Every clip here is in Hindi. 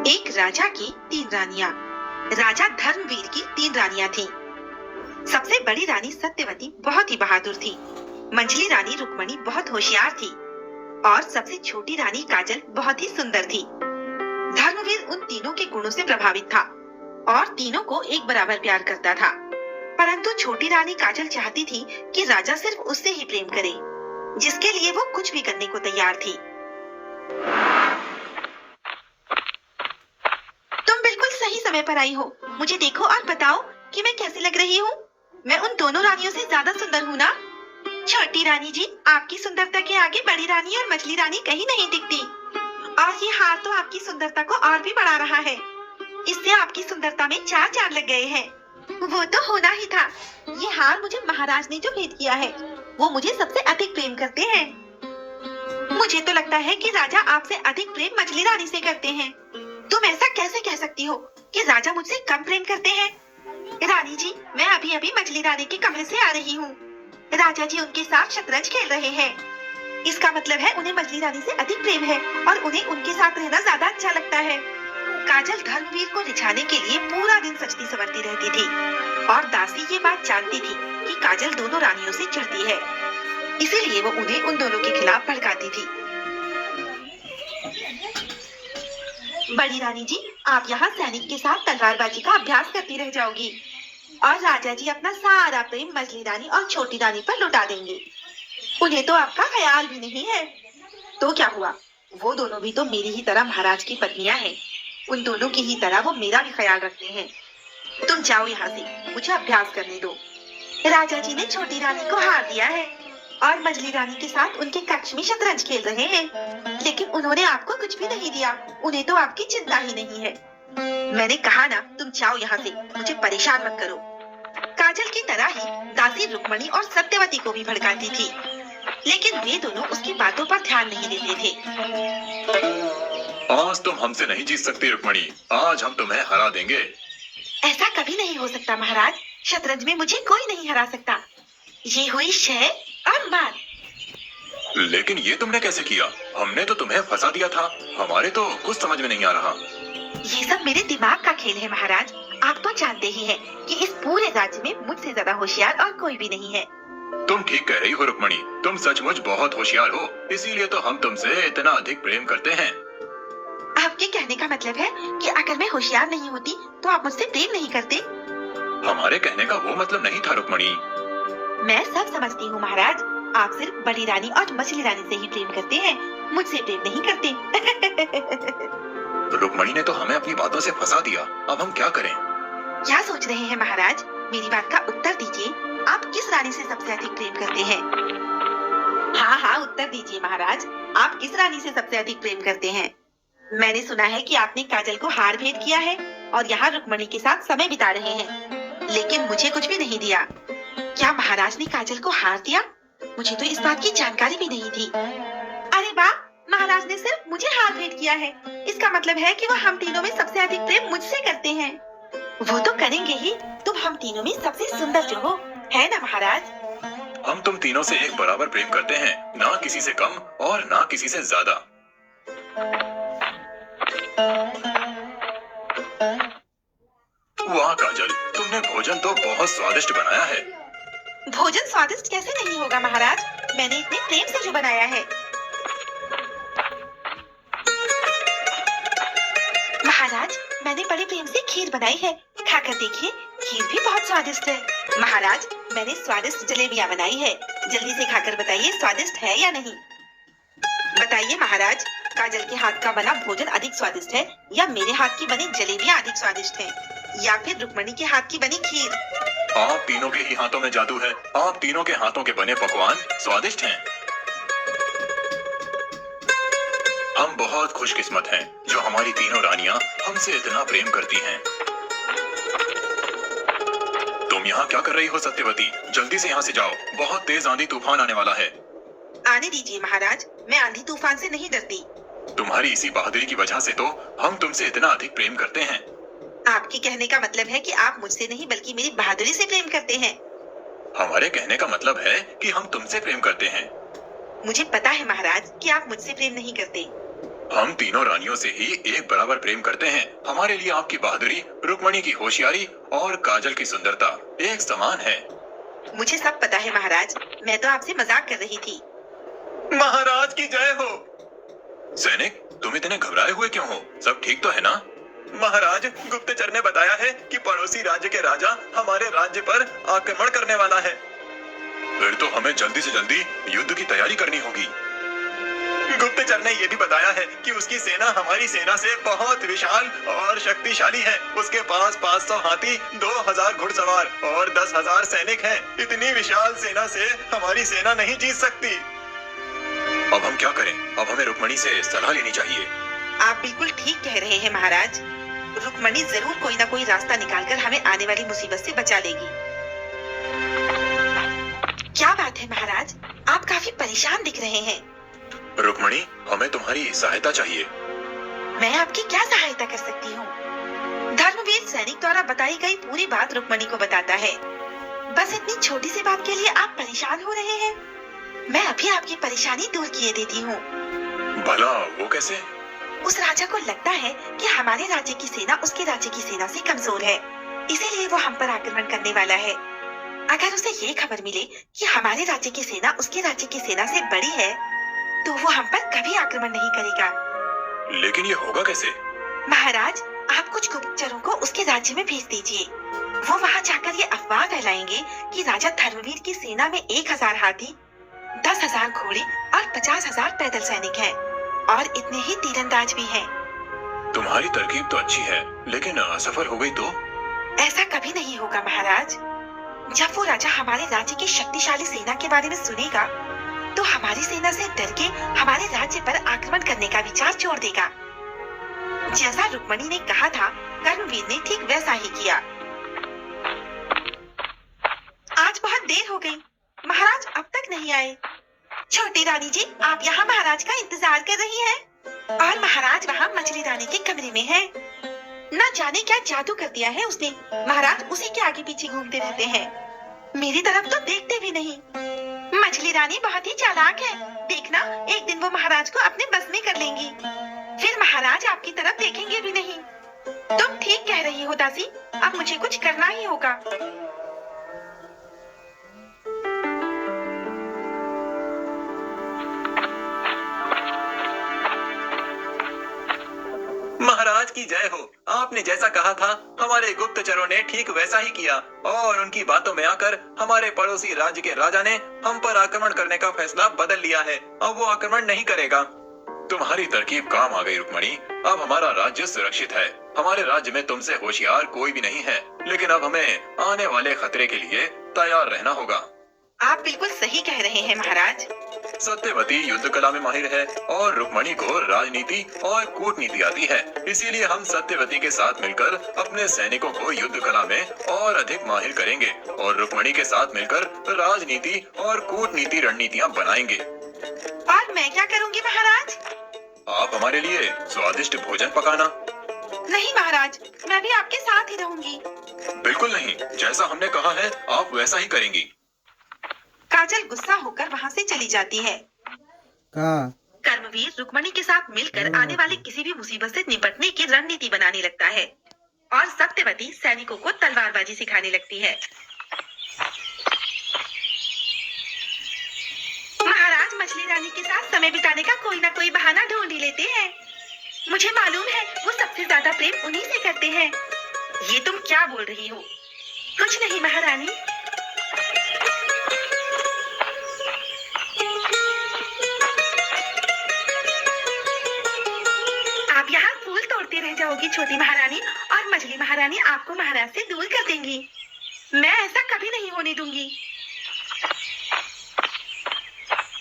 एक राजा की 3 रानियां। राजा धर्मवीर की 3 रानियां थीं। सबसे बड़ी रानी सत्यवती बहुत ही बहादुर थी। मंझली रानी रुक्मणी बहुत होशियार थी और सबसे छोटी रानी काजल बहुत ही सुंदर थी। धर्मवीर उन तीनों के गुणों से प्रभावित था और तीनों को एक बराबर प्यार करता था। परंतु छोटी रानी काजल चाहती थी कि राजा सिर्फ उससे ही प्रेम करे, जिसके लिए वो कुछ भी करने को तैयार थी। तुम बिल्कुल सही समय पर आई हो। मुझे देखो और बताओ कि मैं कैसी लग रही हूँ। मैं उन दोनों रानियों से ज्यादा सुंदर हूँ ना? छोटी रानी जी, आपकी सुंदरता के आगे बड़ी रानी और मछली रानी कहीं नहीं टिकती। और ये हार तो आपकी सुंदरता को और भी बढ़ा रहा है। इससे आपकी सुंदरता में 4 चांद लग गए हैं। वो तो होना ही था। ये हार मुझे महाराज ने जो भेंट किया है, वो मुझे सबसे अधिक प्रेम करते हैं। मुझे तो लगता है कि राजा आपसे अधिक प्रेम मछली रानी से करते हैं। तुम ऐसा कैसे कह सकती हो कि राजा मुझसे कम प्रेम करते हैं? रानी जी, मैं अभी अभी मछली रानी के कमरे से आ रही हूँ। राजा जी उनके साथ शतरंज खेल रहे हैं। इसका मतलब है उन्हें मछली रानी से अधिक प्रेम है और उन्हें उनके साथ रहना ज्यादा अच्छा लगता है। काजल धर्मवीर को रिझाने के लिए पूरा दिन सजती संवरती रहती थी और दासी ये बात जानती थी कि काजल दोनों रानियों से चिढ़ती है, इसीलिए वो उन्हें उन दोनों के खिलाफ भड़काती थी। बड़ी रानी जी, आप यहाँ सैनिक के साथ तलवारबाजी का अभ्यास करती रह जाओगी और राजा जी अपना सारा प्रेम मछली रानी और छोटी रानी पर लुटा देंगे। उन्हें तो आपका ख्याल भी नहीं है। तो क्या हुआ, वो दोनों भी तो मेरी ही तरह महाराज की पत्नियां हैं। उन दोनों की ही तरह वो मेरा भी ख्याल रखते हैं। तुम जाओ यहाँ से, मुझे अभ्यास करने दो। राजा जी ने छोटी रानी को हार दिया है और मछली रानी के साथ उनके कक्ष में शतरंज खेल रहे हैं, लेकिन उन्होंने आपको कुछ भी नहीं दिया। उन्हें तो आपकी चिंता ही नहीं है। मैंने कहा ना, तुम जाओ यहाँ से, मुझे परेशान मत करो। काजल की तरह ही दासी रुक्मणी और सत्यवती को भी भड़काती थी, लेकिन वे दोनों उसकी बातों पर ध्यान नहीं देते थे। आज तुम हमसे नहीं जीत सकती रुक्मणी, आज हम तुम्हें हरा देंगे। ऐसा कभी नहीं हो सकता महाराज। शतरंज में मुझे कोई नहीं हरा सकता। ये हुई शय और मार। लेकिन ये तुमने कैसे किया? हमने तो तुम्हें फंसा दिया था। हमारे तो कुछ समझ में नहीं आ रहा। ये सब मेरे दिमाग का खेल है महाराज। आप तो जानते ही हैं कि इस पूरे राज्य में मुझसे ज्यादा होशियार और कोई भी नहीं है। तुम ठीक कह रही हो रुक्मणी, तुम सचमुच बहुत होशियार हो, इसीलिए तो हम तुमसे इतना अधिक प्रेम करते हैं। आपके कहने का मतलब है कि अगर मैं होशियार नहीं होती तो आप मुझसे प्रेम नहीं करते? हमारे कहने का वो मतलब नहीं था रुक्मणी। मैं सब समझती हूँ महाराज। आप सिर्फ बड़ी रानी और मछली रानी से ही प्रेम करते हैं, मुझसे प्रेम नहीं करते। रुक्मणी ने तो हमें अपनी बातों से फंसा दिया। अब हम क्या करें? क्या सोच रहे हैं महाराज? मेरी बात का उत्तर दीजिए। आप किस रानी से सबसे अधिक प्रेम करते हैं? हाँ हाँ, उत्तर दीजिए महाराज। आप किस रानी से सबसे अधिक प्रेम करते हैं? मैंने सुना है कि आपने काजल को हार भेंट किया है और यहाँ रुक्मणी के साथ समय बिता रहे हैं, लेकिन मुझे कुछ भी नहीं दिया। क्या महाराज ने काजल को हार दिया? मुझे तो इस बात की जानकारी भी नहीं थी। अरे वाह, महाराज ने सिर्फ मुझे हार भेंट किया है। इसका मतलब है कि वो हम तीनों में सबसे अधिक प्रेम मुझसे करते हैं। वो तो करेंगे ही। तुम हम तीनों में सबसे सुंदर जो हो, है ना महाराज? हम तुम तीनों से एक बराबर प्रेम करते हैं, ना किसी से कम और ना किसी से ज्यादा। वाह काजल, तुमने भोजन तो बहुत स्वादिष्ट बनाया है। भोजन स्वादिष्ट कैसे नहीं होगा महाराज? मैंने इतने प्रेम से जो बनाया है। महाराज, मैंने बड़े प्रेम से खीर बनाई है, खाकर देखिए, खीर भी बहुत स्वादिष्ट है। महाराज, मैंने स्वादिष्ट जलेबियां बनाई है, जल्दी से खाकर बताइए स्वादिष्ट है या नहीं। बताइए महाराज, काजल के हाथ का बना भोजन अधिक स्वादिष्ट है या मेरे हाथ की बनी जलेबियां अधिक स्वादिष्ट हैं, या फिर रुक्मणी के हाथ की बनी खीर? आप तीनों के ही हाथों में जादू है। आप तीनों के हाथों के बने पकवान स्वादिष्ट हैं। हम बहुत खुशकिस्मत हैं जो हमारी तीनों रानियां हमसे इतना प्रेम करती हैं। तुम यहाँ क्या कर रही हो सत्यवती? जल्दी से यहाँ से जाओ, बहुत तेज आंधी तूफान आने वाला है। आने दीजिए महाराज, मैं आंधी तूफान से नहीं डरती। तुम्हारी इसी बहादुरी की वजह से तो हम तुमसे इतना अधिक प्रेम करते हैं। आपके कहने का मतलब है कि आप मुझसे नहीं बल्कि मेरी बहादुरी से प्रेम करते हैं। हमारे कहने का मतलब है कि हम तुमसे प्रेम करते हैं। मुझे पता है महाराज कि आप मुझसे प्रेम नहीं करते। हम तीनों रानियों से ही एक बराबर प्रेम करते हैं। हमारे लिए आपकी बहादुरी, रुक्मणी की होशियारी और काजल की सुंदरता एक समान है। मुझे सब पता है महाराज, मैं तो आपसे मजाक कर रही थी। महाराज की जय हो। सैनिक, तुम इतने घबराए हुए क्यों हो? सब ठीक तो है ना? महाराज, गुप्तचर ने बताया है कि पड़ोसी राज्य के राजा हमारे राज्य पर आक्रमण करने वाला है। फिर तो हमें जल्दी से जल्दी युद्ध की तैयारी करनी होगी। गुप्तचर ने यह भी बताया है कि उसकी सेना हमारी सेना से बहुत विशाल और शक्तिशाली है। उसके पास 500 हाथी, 2000 घुड़सवार और 10,000 सैनिक हैं। इतनी विशाल सेना से हमारी सेना नहीं जीत सकती। अब हम क्या करें? अब हमें रुक्मणी से सलाह लेनी चाहिए। आप बिल्कुल ठीक कह रहे हैं महाराज। रुक्मणी जरूर कोई ना कोई रास्ता निकालकर हमें आने वाली मुसीबत से बचा लेगी। क्या बात है महाराज, आप काफी परेशान दिख रहे हैं। रुक्मणी, हमें तुम्हारी सहायता चाहिए। मैं आपकी क्या सहायता कर सकती हूँ? धर्मवीर सैनिक द्वारा बताई गई पूरी बात रुक्मणी को बताता है। बस इतनी छोटी सी बात के लिए आप परेशान हो रहे हैं? मैं अभी आपकी परेशानी दूर किए देती हूँ। भला वो कैसे? उस राजा को लगता है कि हमारे राज्य की सेना उसके राज्य की सेना से कमजोर है, इसीलिए वो हम पर आक्रमण करने वाला है। अगर उसे ये खबर मिले कि हमारे राज्य की सेना उसके राज्य की सेना से बड़ी है, तो वो हम पर कभी आक्रमण नहीं करेगा। लेकिन ये होगा कैसे? महाराज, आप कुछ गुप्तचरों को उसके राज्य में भेज दीजिए। वो वहाँ जाकर ये अफवाह फैलाएंगे कि राजा धर्मवीर की सेना में 1000 हाथी, 10,000 घोड़े और 50,000 पैदल सैनिक हैं, और इतने ही तीरंदाज भी हैं। तुम्हारी तरकीब तो अच्छी है, लेकिन असफल हो गई तो? ऐसा कभी नहीं होगा महाराज। जब वो राजा हमारे राज्य की शक्तिशाली सेना के बारे में सुनेगा, तो हमारी सेना से डर के हमारे राज्य पर आक्रमण करने का विचार छोड़ देगा। जैसा रुक्मणी ने कहा था, कर्मवीर ने ठीक वैसा ही किया। आज बहुत देर हो गई, महाराज अब तक नहीं आए। छोटी रानी जी, आप यहाँ महाराज का इंतजार कर रही हैं, और महाराज वहाँ मछली रानी के कमरे में हैं। न जाने क्या जादू कर दिया है उसने, महाराज उसी के आगे पीछे घूमते रहते हैं, मेरी तरफ तो देखते भी नहीं। मछली रानी बहुत ही चालाक है, देखना एक दिन वो महाराज को अपने बस में कर लेंगी, फिर महाराज आपकी तरफ देखेंगे भी नहीं। तुम ठीक कह रही हो दासी, अब मुझे कुछ करना ही होगा। महाराज की जय हो। आपने जैसा कहा था, हमारे गुप्तचरों ने ठीक वैसा ही किया, और उनकी बातों में आकर हमारे पड़ोसी राज्य के राजा ने हम पर आक्रमण करने का फैसला बदल लिया है। अब वो आक्रमण नहीं करेगा। तुम्हारी तरकीब काम आ गई रुक्मणी। अब हमारा राज्य सुरक्षित है। हमारे राज्य में तुमसे होशियार कोई भी नहीं है, लेकिन अब हमें आने वाले खतरे के लिए तैयार रहना होगा। आप बिल्कुल सही कह रहे हैं महाराज। सत्यवती युद्ध कला में माहिर है, और रुक्मणी को राजनीति और कूटनीति आती है। इसीलिए हम सत्यवती के साथ मिलकर अपने सैनिकों को युद्ध कला में और अधिक माहिर करेंगे, और रुक्मणी के साथ मिलकर राजनीति और कूटनीति रणनीतियाँ बनाएंगे। और मैं क्या करूँगी महाराज? आप हमारे लिए स्वादिष्ट भोजन पकाना। नहीं महाराज, मैं भी आपके साथ ही रहूंगी। बिल्कुल नहीं, जैसा हमने कहा है आप वैसा ही करेंगी। काजल गुस्सा होकर वहाँ से चली जाती है। कर्मवीर रुक्मणी के साथ मिलकर आने वाली किसी भी मुसीबत से निपटने की रणनीति बनाने लगता है, और सत्यवती सैनिकों को तलवारबाजी सिखाने लगती है। महाराज मछली रानी के साथ समय बिताने का कोई ना कोई बहाना ढूंढ ही लेते हैं। मुझे मालूम है वो सबसे ज्यादा प्रेम उन्हीं से करते हैं। ये तुम क्या बोल रही हो? कुछ नहीं महारानी। आप यहाँ फूल तोड़ते रह जाओगी छोटी महारानी, और मछली महारानी आपको महाराज से दूर कर देंगी। मैं ऐसा कभी नहीं होने दूंगी।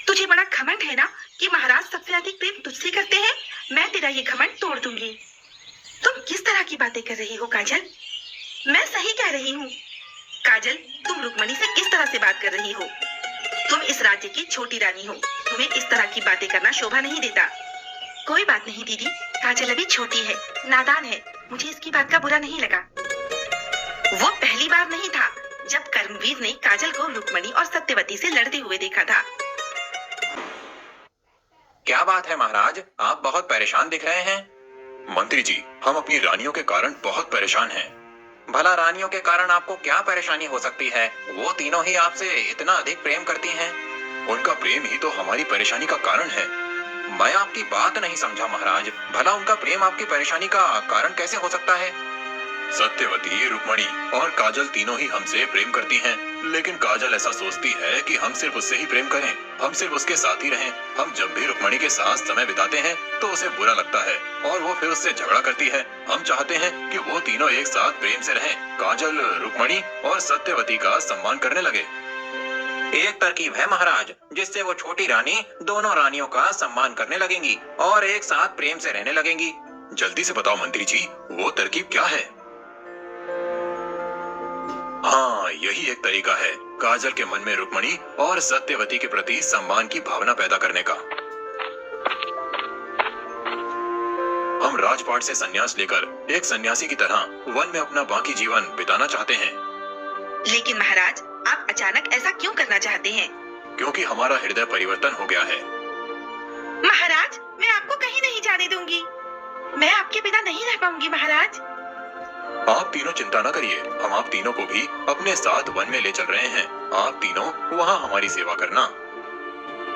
तुझे बड़ा घमंड है ना कि महाराज सबसे अधिक प्रेम तुझसे करते हैं। मैं तेरा ये घमंड तोड़ दूंगी। तुम किस तरह की बातें कर रही हो काजल? मैं सही कह रही हूँ। काजल, तुम रुक्मणी से किस तरह से बात कर रही हो? तुम इस राज्य की छोटी रानी हो, तुम्हें इस तरह की बातें करना शोभा नहीं देता। कोई बात नहीं दीदी, काजल अभी छोटी है, नादान है, मुझे इसकी बात का बुरा नहीं लगा। वो पहली बार नहीं था जब कर्मवीर ने काजल को रुक्मणी और सत्यवती से लड़ते हुए देखा था। क्या बात है महाराज, आप बहुत परेशान दिख रहे हैं। मंत्री जी, हम अपनी रानियों के कारण बहुत परेशान हैं। भला रानियों के कारण आपको क्या परेशानी हो सकती है? वो तीनों ही आपसे इतना अधिक प्रेम करती हैं। उनका प्रेम ही तो हमारी परेशानी का कारण है। मैं आपकी बात नहीं समझा महाराज, भला उनका प्रेम आपकी परेशानी का कारण कैसे हो सकता है? सत्यवती, रुक्मणी और काजल तीनों ही हमसे प्रेम करती हैं, लेकिन काजल ऐसा सोचती है कि हम सिर्फ उससे ही प्रेम करें, हम सिर्फ उसके साथ ही रहें। हम जब भी रुक्मणी के साथ समय बिताते हैं तो उसे बुरा लगता है और वो फिर उससे झगड़ा करती है। हम चाहते हैं कि वो तीनों एक साथ प्रेम से रहें, काजल, रुक्मणी और सत्यवती का सम्मान करने लगे। एक तरकीब है महाराज, जिससे वो छोटी रानी दोनों रानियों का सम्मान करने लगेंगी और एक साथ प्रेम से रहने लगेंगी। जल्दी से बताओ मंत्री जी, वो तरकीब क्या है? हाँ, यही एक तरीका है काजल के मन में रुक्मणी और सत्यवती के प्रति सम्मान की भावना पैदा करने का। हम राजपाट से संन्यास लेकर एक सन्यासी की तरह वन में अपना बाकी जीवन बिताना चाहते हैं। लेकिन महाराज, आप अचानक ऐसा क्यों करना चाहते हैं? क्योंकि हमारा हृदय परिवर्तन हो गया है। महाराज, मैं आपको कहीं नहीं जाने दूंगी। मैं आपके बिना नहीं रह पाऊंगी महाराज। आप तीनों चिंता न करिए, हम आप तीनों को भी अपने साथ वन में ले चल रहे हैं। आप तीनों वहाँ हमारी सेवा करना।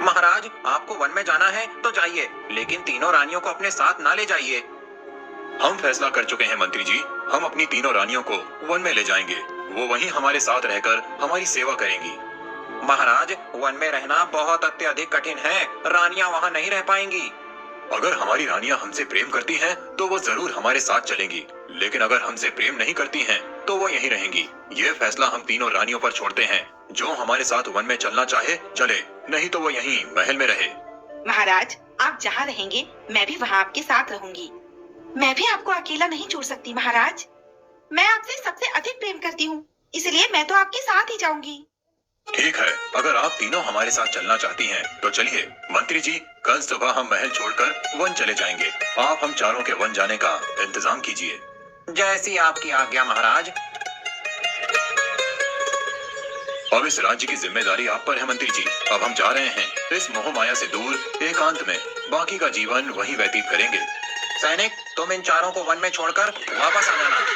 महाराज, आपको वन में जाना है तो जाइए, लेकिन तीनों रानियों को अपने साथ ना ले जाइए। हम फैसला कर चुके हैं मंत्री जी, हम अपनी तीनों रानियों को वन में ले जाएंगे। वो वहीं हमारे साथ रहकर हमारी सेवा करेंगी। महाराज, वन में रहना बहुत अत्यधिक कठिन है, रानियां वहाँ नहीं रह पाएंगी। अगर हमारी रानियां हमसे प्रेम करती हैं, तो वो जरूर हमारे साथ चलेंगी, लेकिन अगर हमसे प्रेम नहीं करती हैं, तो वो यहीं रहेंगी। ये फैसला हम तीनों रानियों पर छोड़ते हैं। जो हमारे साथ वन में चलना चाहे चले, नहीं तो वो यहीं महल में रहे। महाराज, आप जहाँ रहेंगे मैं भी वहाँ आपके साथ रहूंगी। मैं भी आपको अकेला नहीं छोड़ सकती महाराज। मैं आपसे सबसे अधिक प्रेम करती हूँ, इसलिए मैं तो आपके साथ ही जाऊंगी। ठीक है, अगर आप तीनों हमारे साथ चलना चाहती हैं, तो चलिए। मंत्री जी, कल सुबह हम महल छोड़कर वन चले जाएंगे। आप हम चारों के वन जाने का इंतजाम कीजिए। जैसी आपकी आज्ञा महाराज। अब इस राज्य की जिम्मेदारी आप पर है मंत्री जी। अब हम जा रहे हैं इस मोह माया से दूर एकांत में, बाकी का जीवन वहीं व्यतीत करेंगे। सैनिक, तुम इन चारों को वन में छोड़कर वापस आ जाना।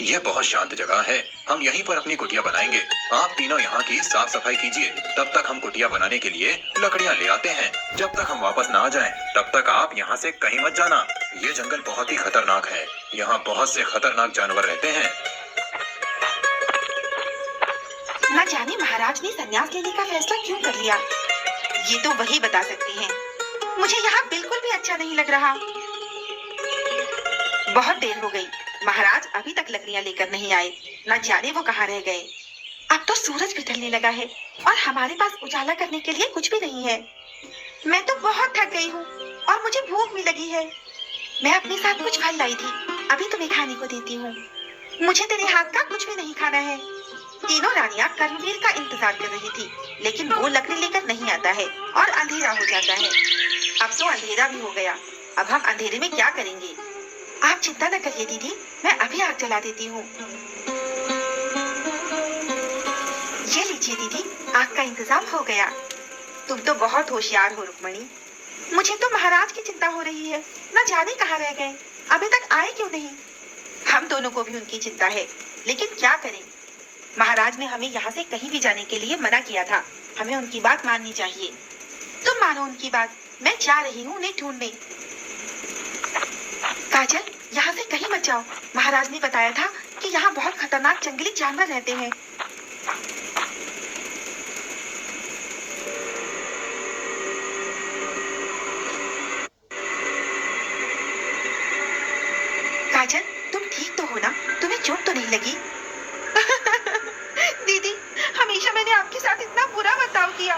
यह बहुत शांत जगह है, हम यहीं पर अपनी कुटिया बनाएंगे। आप तीनों यहाँ की साफ सफाई कीजिए, तब तक हम कुटिया बनाने के लिए लकड़ियाँ ले आते हैं। जब तक हम वापस ना आ जाएं, तब तक आप यहाँ से कहीं मत जाना। ये जंगल बहुत ही खतरनाक है, यहाँ बहुत से खतरनाक जानवर रहते हैं। न जाने महाराज ने संन्यास लेने का फैसला क्यों कर लिया, ये तो वही बता सकते हैं। मुझे यहाँ बिल्कुल भी अच्छा नहीं लग रहा। बहुत देर हो गई, महाराज अभी तक लकड़ियाँ लेकर नहीं आए। न जाने वो कहाँ रह गए। अब तो सूरज भी ढलने लगा है और हमारे पास उजाला करने के लिए कुछ भी नहीं है। मैं तो बहुत थक गई हूँ और मुझे भूख भी लगी है। मैं अपने साथ कुछ फल लाई थी, अभी तुम्हें खाने को देती हूँ। मुझे तेरे हाथ का कुछ भी नहीं खाना है। तीनों रानियां कर्मवीर का इंतजार कर रही थी, लेकिन वो लकड़ी लेकर नहीं आता है और अंधेरा हो जाता है। अब तो अंधेरा भी हो गया, अब हम अंधेरे में क्या करेंगे? आप चिंता न करिए दीदी, मैं अभी आग जला देती हूँ। ये लीजिए दीदी, आग का इंतजाम हो गया। तुम तो बहुत होशियार हो रुक्मणी। मुझे तो महाराज की चिंता हो रही है, न जाने कहाँ रह गए, अभी तक आए क्यों नहीं। हम दोनों को भी उनकी चिंता है, लेकिन क्या करें। महाराज ने हमें यहाँ से कहीं भी जाने के लिए मना किया था, हमें उनकी बात माननी चाहिए। तुम मानो उनकी बात, मैं जा रही हूँ उन्हें ढूंढने। काजल, यहाँ से कहीं मत जाओ, महाराज ने बताया था कि यहाँ बहुत खतरनाक जंगली जानवर रहते हैं। काजल, तुम ठीक तो हो ना? तुम्हें चोट तो नहीं लगी? दीदी, हमेशा मैंने आपके साथ इतना बुरा बर्ताव किया,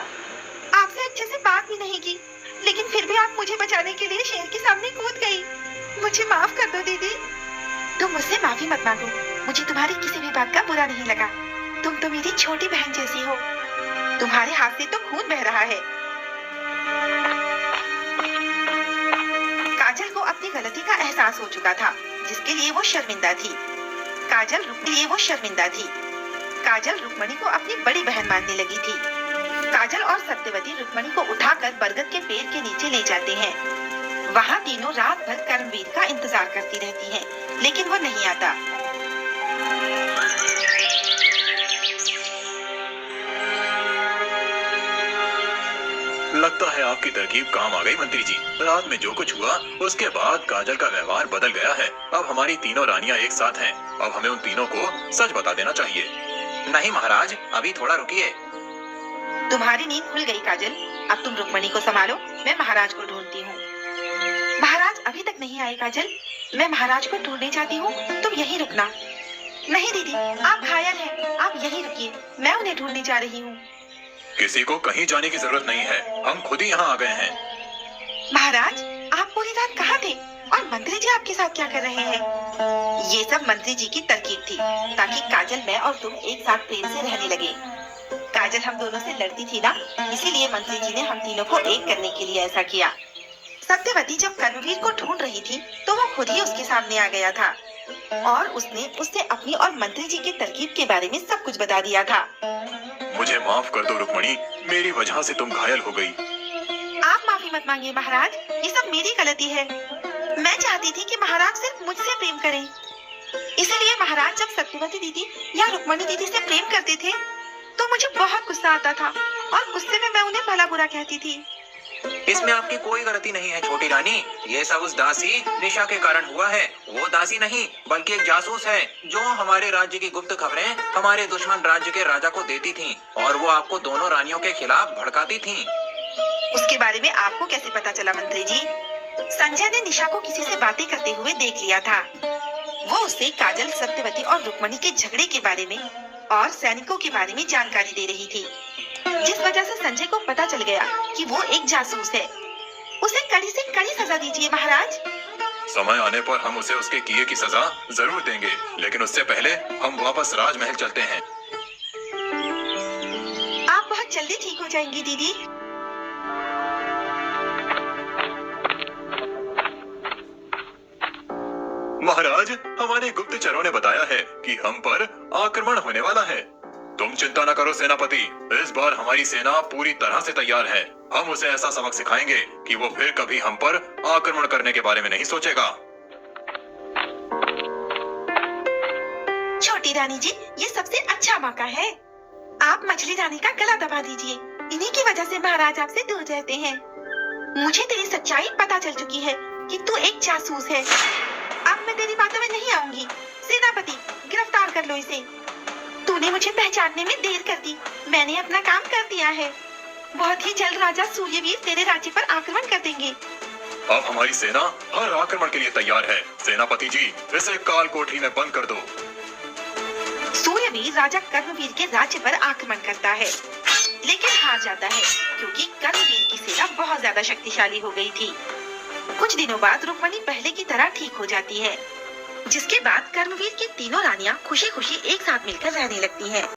आपसे अच्छे से बात भी नहीं की, लेकिन फिर भी आप मुझे बचाने के लिए शेर के सामने कूद गई। मुझे माफ कर दो दीदी। तुम मुझसे माफी मत मांगो, मुझे तुम्हारी किसी भी बात का बुरा नहीं लगा। तुम तो मेरी छोटी बहन जैसी हो। तुम्हारे हाथ से तो खून बह रहा है। काजल को अपनी गलती का एहसास हो चुका था, जिसके लिए वो शर्मिंदा थी। काजल रुक्मणी को अपनी बड़ी बहन मानने लगी थी। काजल और सत्यवती रुक्मणी को उठाकर बरगद के पेड़ के नीचे ले जाते हैं। वहाँ तीनों रात भर कर्मवीर का इंतजार करती रहती हैं, लेकिन वो नहीं आता। लगता है आपकी तरकीब काम आ गई मंत्री जी। रात में जो कुछ हुआ उसके बाद काजल का व्यवहार बदल गया है। अब हमारी तीनों रानियां एक साथ हैं। अब हमें उन तीनों को सच बता देना चाहिए। नहीं महाराज, अभी थोड़ा रुकिए। तुम्हारी नींद खुल गई काजल। अब तुम रुक्मणी को संभालो, मैं महाराज को ढूंढती हूँ। महाराज अभी तक नहीं आए काजल, मैं महाराज को ढूंढने जाती हूँ, तुम यहीं रुकना। नहीं दीदी, आप घायल हैं, आप यहीं रुकिए, मैं उन्हें ढूंढने जा रही हूँ। किसी को कहीं जाने की जरूरत नहीं है, हम खुद ही यहाँ आ गए हैं। महाराज, आप पूरी रात कहाँ थे और मंत्री जी आपके साथ क्या कर रहे हैं? ये सब मंत्री जी की तरकीब थी, ताकि काजल, मैं और तुम एक साथ प्रेम से रहने लगे। काजल हम दोनों से लड़ती थी ना, इसीलिए मंत्री जी ने हम तीनों को एक करने के लिए ऐसा किया। सत्यवती जब कर्मवीर को ढूंढ रही थी, तो वो खुद ही उसके सामने आ गया था और उसने उससे अपनी और मंत्री जी की तरकीब के बारे में सब कुछ बता दिया था। मुझे माफ कर दो रुक्मणी, मेरी वजह से तुम घायल हो गई। आप माफी मत मांगिए महाराज, ये सब मेरी गलती है। मैं चाहती थी कि महाराज सिर्फ मुझसे प्रेम करें। इसीलिए महाराज जब सत्यवती दीदी या रुक्मणी दीदी से प्रेम करते थे, तो मुझे बहुत गुस्सा आता था और गुस्से में मैं उन्हें भला बुरा कहती थी। इसमें आपकी कोई गलती नहीं है छोटी रानी। ये सब उस दासी निशा के कारण हुआ है। वो दासी नहीं बल्कि एक जासूस है, जो हमारे राज्य की गुप्त खबरें हमारे दुश्मन राज्य के राजा को देती थी और वो आपको दोनों रानियों के खिलाफ भड़काती थी। उसके बारे में आपको कैसे पता चला मंत्री जी? संजय ने निशा को किसी से बातें करते हुए देख लिया था। वो उससे काजल, सत्यवती और रुक्मणी के झगड़े के बारे में और सैनिकों के बारे में जानकारी दे रही थी, जिस वजह से संजय को पता चल गया कि वो एक जासूस है। उसे कड़ी से कड़ी सजा दीजिए महाराज। समय आने पर हम उसे उसके किए की सजा जरूर देंगे, लेकिन उससे पहले हम वापस राजमहल चलते हैं। आप बहुत जल्दी ठीक हो जाएंगी दीदी। महाराज, हमारे गुप्तचरों ने बताया है कि हम पर आक्रमण होने वाला है। तुम चिंता न करो सेनापति, इस बार हमारी सेना पूरी तरह से तैयार है। हम उसे ऐसा सबक सिखाएंगे कि वो फिर कभी हम पर आक्रमण करने के बारे में नहीं सोचेगा। छोटी रानी जी, ये सबसे अच्छा मौका है। आप मछली रानी का गला दबा दीजिए। इन्हीं की वजह से महाराज आपसे दूर रहते हैं। मुझे तेरी सच्चाई पता चल चुकी है कि तू एक जासूस है। अब मैं तेरी बातों में नहीं आऊंगी। सेनापति, गिरफ्तार कर लो इसे। तूने मुझे पहचानने में देर कर दी। मैंने अपना काम कर दिया है। बहुत ही जल्द राजा सूर्यवीर तेरे राज्य पर आक्रमण कर देंगे। अब हमारी सेना हर आक्रमण के लिए तैयार है। सेनापति जी, इसे काल कोठरी में बंद कर दो। सूर्यवीर राजा कर्मवीर के राज्य पर आक्रमण करता है, लेकिन हार जाता है क्योंकि कर्मवीर की सेना बहुत ज्यादा शक्तिशाली हो गई थी। कुछ दिनों बाद रुक्मणी पहले की तरह ठीक हो जाती है, जिसके बाद कर्मवीर की तीनों रानियां खुशी खुशी एक साथ मिलकर रहने लगती हैं।